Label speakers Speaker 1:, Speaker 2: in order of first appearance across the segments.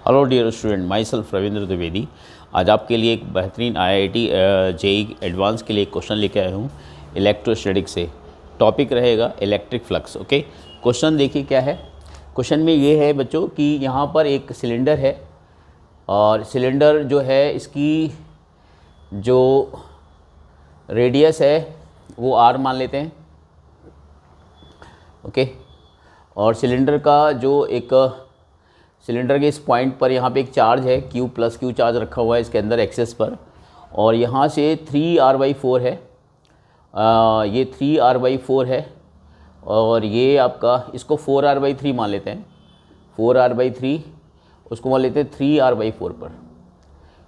Speaker 1: Hello dear student, myself Ravindra Dwivedi. आज आपके लिए एक बेहतरीन IIT JEE एडवांस के लिए एक क्वेश्चन लेके आया हूँ इलेक्ट्रोस्टैटिक से। टॉपिक रहेगा इलेक्ट्रिक फ्लक्स। ओके, क्वेश्चन देखिए क्या है। क्वेश्चन में ये है बच्चों कि यहाँ पर एक सिलेंडर है और सिलेंडर जो है इसकी जो रेडियस है वो R मान लेते हैं। ओके, और सिलेंडर का जो एक सिलेंडर के इस पॉइंट पर यहाँ पे एक चार्ज है Q प्लस Q चार्ज रखा हुआ है इसके अंदर एक्सेस पर, और यहाँ से 3R/4 है। ये 3R/4 है और ये आपका इसको 4R/3 मान लेते हैं। 4R/3 उसको मान लेते हैं 3R/4 पर,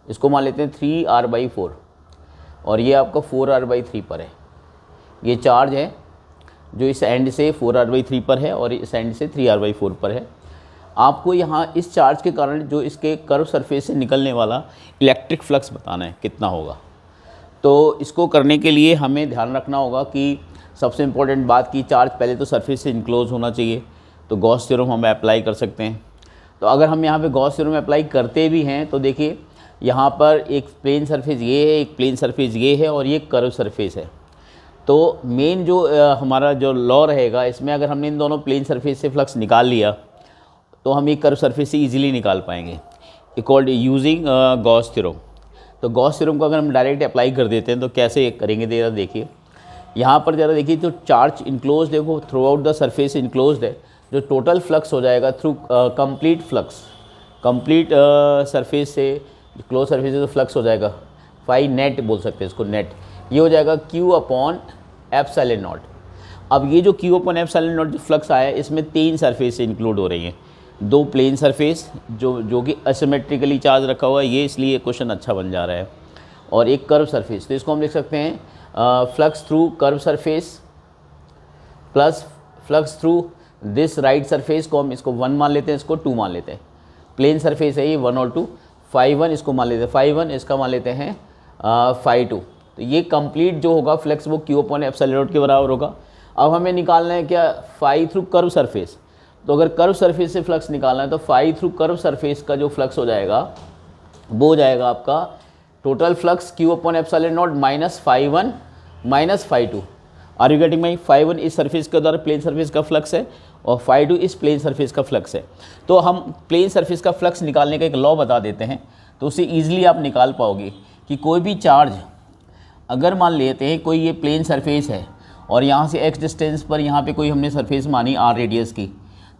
Speaker 1: इसको मान लेते हैं 3R/4 और ये आपका 4R/3 पर है। ये चार्ज है जो इस एंड से 4R/3 पर है और इस एंड से 3R/4 पर है। आपको यहाँ इस चार्ज के कारण जो इसके कर्व सरफेस से निकलने वाला इलेक्ट्रिक फ्लक्स बताना है कितना होगा। तो इसको करने के लिए हमें ध्यान रखना होगा कि सबसे इम्पोर्टेंट बात की चार्ज पहले तो सरफेस से इनक्लोज होना चाहिए। तो गॉस थ्योरम हम अप्लाई कर सकते हैं। तो अगर हम यहाँ पे गॉस थ्योरम अप्लाई करते भी हैं तो देखिए यहाँ पर एक प्लेन सरफेस ये है, एक प्लेन सरफेस ये है और ये कर्व सरफेस है। तो मेन जो हमारा जो लॉ रहेगा इसमें, अगर हमने इन दोनों प्लेन सरफेस से फ्लक्स निकाल लिया तो हम एक कर्व सरफेस से इजीली निकाल पाएंगे, इक्वल यूजिंग गॉस थ्योरम। तो गॉस थ्योरम को अगर हम डायरेक्ट अप्लाई कर देते हैं तो कैसे करेंगे ज़रा देखिए। यहाँ पर ज़रा देखिए, जो चार्ज इनक्लोज है वो through out the surface enclosed है। जो टोटल फ्लक्स हो जाएगा through complete flux, complete surface से क्लोज सरफेस से जो फ्लक्स हो जाएगा, फाई नेट बोल सकते हैं इसको, नेट, ये हो जाएगा Q/ε0। अब ये जो Q/ε0 जो फ्लक्स आया है इसमें 3 सरफेस से इंक्लूड हो रही हैं। 2 प्लेन सरफेस जो कि असिमेट्रिकली चार्ज रखा हुआ है, ये इसलिए क्वेश्चन अच्छा बन जा रहा है, और एक कर्व सरफेस। तो इसको हम लिख सकते हैं flux through curve surface plus flux through this right surface को हम इसको 1 मान लेते हैं, इसको 2 मान लेते हैं। प्लेन सरफेस है ये 1 और 2, φ1 इसको मान लेते हैं, φ1 इसका मान लेते हैं φ2। तो ये कंप्लीट जो होगा फ्लक्स वो Q/ε0 के बराबर होगा। अब हमें निकालना है क्या, फाई थ्रू कर्व सरफेस। तो अगर कर्व सरफेस से फ्लक्स निकालना है तो फाई थ्रू कर्व सरफेस का जो फ्लक्स हो जाएगा वो हो जाएगा आपका total flux Q/ε0 minus φ1 minus φ2। Are you getting my? φ1 इस सरफेस के द्वारा प्लेन सरफेस का फ्लक्स है और φ2 इस प्लेन सरफेस का फ्लक्स है। तो हम प्लेन सरफेस का फ्लक्स निकालने का एक लॉ बता देते हैं, तो उससे ईजिली आप निकाल पाओगे कि कोई भी चार्ज, अगर मान लेते हैं कोई ये प्लेन सरफेस है और यहाँ से x डिस्टेंस पर यहाँ पे कोई हमने सरफेस मानी r रेडियस की,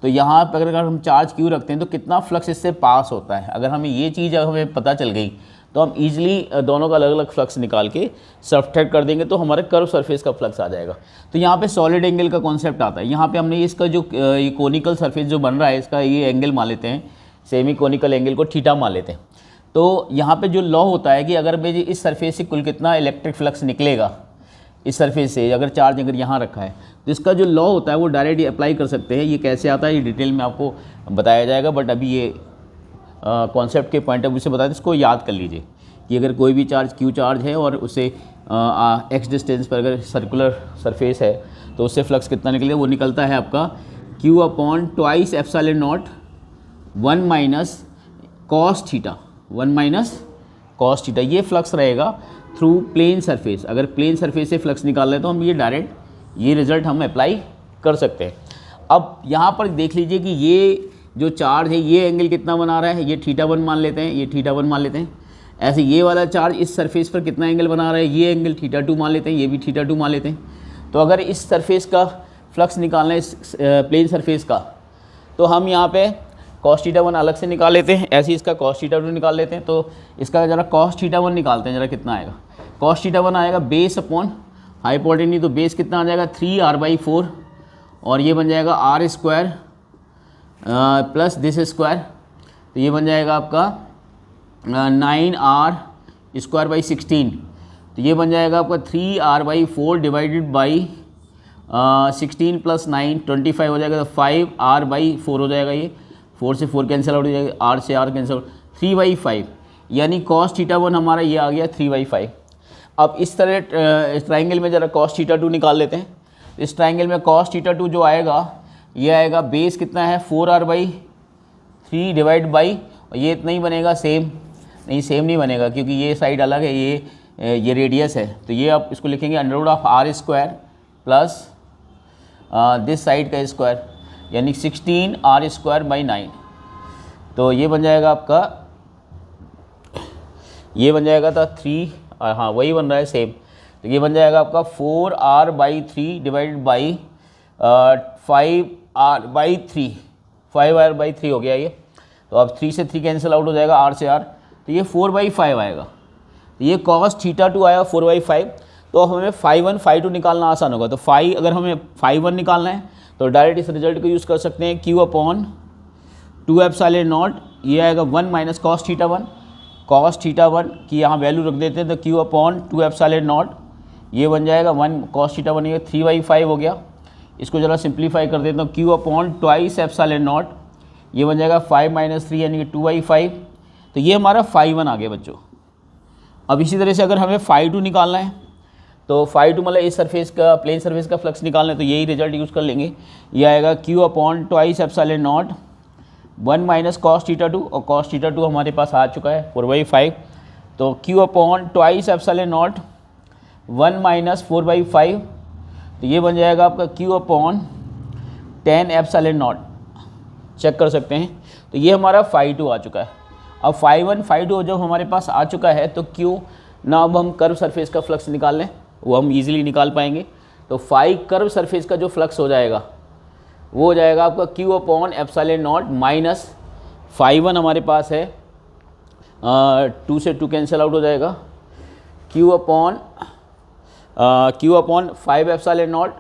Speaker 1: तो यहाँ पर अगर हम चार्ज Q रखते हैं तो कितना फ्लक्स इससे पास होता है। अगर हमें ये चीज़ हमें पता चल गई तो हम इजीली दोनों का अलग अलग फ्लक्स निकाल के सब्ट्रैक्ट कर देंगे तो हमारे कर्व सरफेस का फ्लक्स आ जाएगा। तो यहाँ पे सॉलिड एंगल का कॉन्सेप्ट आता है। यहाँ पे हमने इसका जो ये कोनिकल सरफेस जो बन रहा है इसका ये एंगल मान लेते हैं, सेमी कोनिकल एंगल को थीटा मान लेते हैं। तो यहाँ पे जो लॉ होता है कि अगर मेरी इस सरफेस से कुल कितना इलेक्ट्रिक फ्लक्स निकलेगा, इस सरफेस से अगर चार्ज अगर यहाँ रखा है, तो इसका जो लॉ होता है वो डायरेक्ट अप्लाई कर सकते हैं। ये कैसे आता है ये डिटेल में आपको बताया जाएगा, बट अभी ये कॉन्सेप्ट के पॉइंट ऑफ व्यू से बताते हैं। इसको याद कर लीजिए कि अगर कोई भी चार्ज Q चार्ज है और उसे x डिस्टेंस पर अगर सर्कुलर सरफेस है तो उससे फ्लक्स कितना निकलेगा, वो निकलता है आपका Q/2ε0 1 minus cos theta, 1 minus cos theta. ये फ्लक्स रहेगा थ्रू प्लेन सरफेस। अगर प्लेन सरफेस से फ्लक्स निकाल रहे तो हम ये डायरेक्ट ये रिजल्ट हम अप्लाई कर सकते हैं। अब यहाँ पर देख लीजिए कि ये जो चार्ज है ये एंगल कितना बना रहा है, ये θ1 मान लेते हैं, ये θ1 मान लेते हैं। ऐसे ये वाला चार्ज इस सरफेस पर कितना एंगल बना रहा है, ये एंगल θ2 मान लेते हैं, ये भी θ2 मान लेते हैं। तो अगर इस सरफेस का फ्लक्स निकालना है, इस प्लेन सरफेस का, तो हम यहाँ पे cos θ1 अलग से निकाल लेते हैं, ऐसे इसका cos θ2 निकाल लेते हैं। तो इसका ज़रा cos θ1 निकालते हैं, ज़रा कितना आएगा। cos θ1 आएगा बेस अपॉन हाइपोटेन्यूज, तो बेस कितना आ जाएगा 3R/4 और ये बन जाएगा R² प्लस दिस स्क्वायर, तो ये बन जाएगा आपका 9R²/16। तो ये बन जाएगा आपका 3R/4 डिवाइडेड बाई 16 प्लस 9 25 हो जाएगा, तो 5R/4 हो जाएगा। ये 4 से 4 कैंसिल आउट हो जाएगा, R से R कैंसिल आउट, 3/5 यानी cos θ1 हमारा ये आ गया 3/5। अब इस तरह इस ट्राइंगल में ज़रा cos θ2 निकाल लेते हैं। इस ट्राइंगल में cos θ2 जो आएगा ये आएगा बेस कितना है 4R/3 डिवाइड बाई और ये इतना ही बनेगा सेम, नहीं सेम नहीं बनेगा क्योंकि ये साइड अलग है, ये रेडियस है, तो ये आप इसको लिखेंगे √r² प्लस दिस साइड का स्क्वायर, यानी 16r²/9। तो ये बन जाएगा आपका, ये बन जाएगा था 3, हाँ वही बन रहा है सेम, तो ये बन जाएगा आपका 4r/3 divided by 5r/3, 5r/3 हो गया ये। तो अब 3 से 3 कैंसिल आउट हो जाएगा, r से r, तो ये 4/5 आएगा। तो ये cos θ2 आया 4/5। तो अब हमें ∅1 ∅2 निकालना आसान होगा। तो अगर हमें ∅1 निकालना है तो डायरेक्ट इस रिजल्ट को यूज़ कर सकते हैं, Q/2ε0, ये आएगा 1 माइनस cos θ1, cos θ1 की यहाँ वैल्यू रख देते हैं, तो Q/2ε0 ये बन जाएगा 1 cos θ1, ये 3/5 हो गया। इसको ज़रा सिंप्लीफाई कर देता हूँ, Q/2ε0 ये बन जाएगा 5 - 3 यानी कि 2/5। तो ये हमारा ∅1 आ गया बच्चों। अब इसी तरह से अगर हमें ∅2 निकालना है तो ∅2 मतलब इस सरफेस का, प्लेन सरफेस का फ्लक्स निकालना है, तो यही रिजल्ट यूज़ कर लेंगे। ये आएगा Q/2ε0 1 माइनस cos θ2, और cos θ2 हमारे पास आ चुका है 4/5। तो Q/2ε0 1 माइनस 4/5, तो ये बन जाएगा आपका Q/10ε0, चेक कर सकते हैं। तो ये हमारा ∅2 आ चुका है। अब ∅1 ∅2 जब हमारे पास आ चुका है तो क्यों ना अब हम कर्व सरफेस का फ्लक्स निकाल लें, वो हम इजीली निकाल पाएंगे। तो कर्व सरफेस का जो फ्लक्स हो जाएगा वो हो जाएगा आपका Q/ε0 माइनस ∅1 हमारे पास है 2 से 2 कैंसिल आउट हो जाएगा, Q/5ε0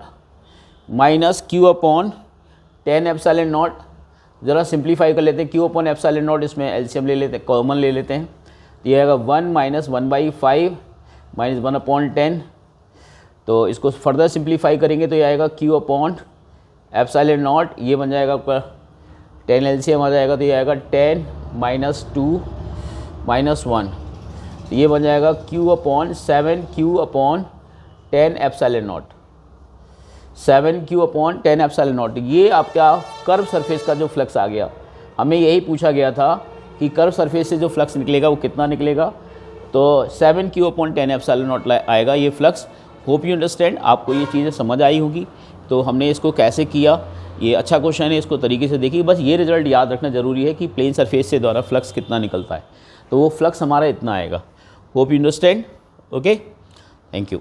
Speaker 1: माइनस Q/10ε0। ज़रा सिंप्लीफाई कर लेते हैं, Q/ε0 इसमें एलसीएम ले लेते हैं, कॉमन ले लेते हैं, तो ये आएगा 1 माइनस 1/5 माइनस 1/10। तो इसको फर्दर सिंप्लीफाई करेंगे तो ये आएगा Q/ε0, ये बन जाएगा आपका 10 एलसीएम आ जाएगा, तो ये आएगा 10 - 2 - 1, तो ये बन जाएगा Q/7 Q/10ε0, 7 Q/10ε0। ये आपका कर्व सरफेस का जो फ्लक्स आ गया। हमें यही पूछा गया था कि कर्व सरफेस से जो फ्लक्स निकलेगा वो कितना निकलेगा, तो 7 Q/10ε0 आएगा ये फ्लक्स। होप यू अंडरस्टैंड, आपको ये चीज़ें समझ आई होगी। तो हमने इसको कैसे किया, ये अच्छा क्वेश्चन है, इसको तरीके से देखिए। बस ये रिजल्ट याद रखना ज़रूरी है कि प्लेन सरफेस से द्वारा फ्लक्स कितना निकलता है, तो वो फ्लक्स हमारा इतना आएगा। Hope you understand, okay, thank you.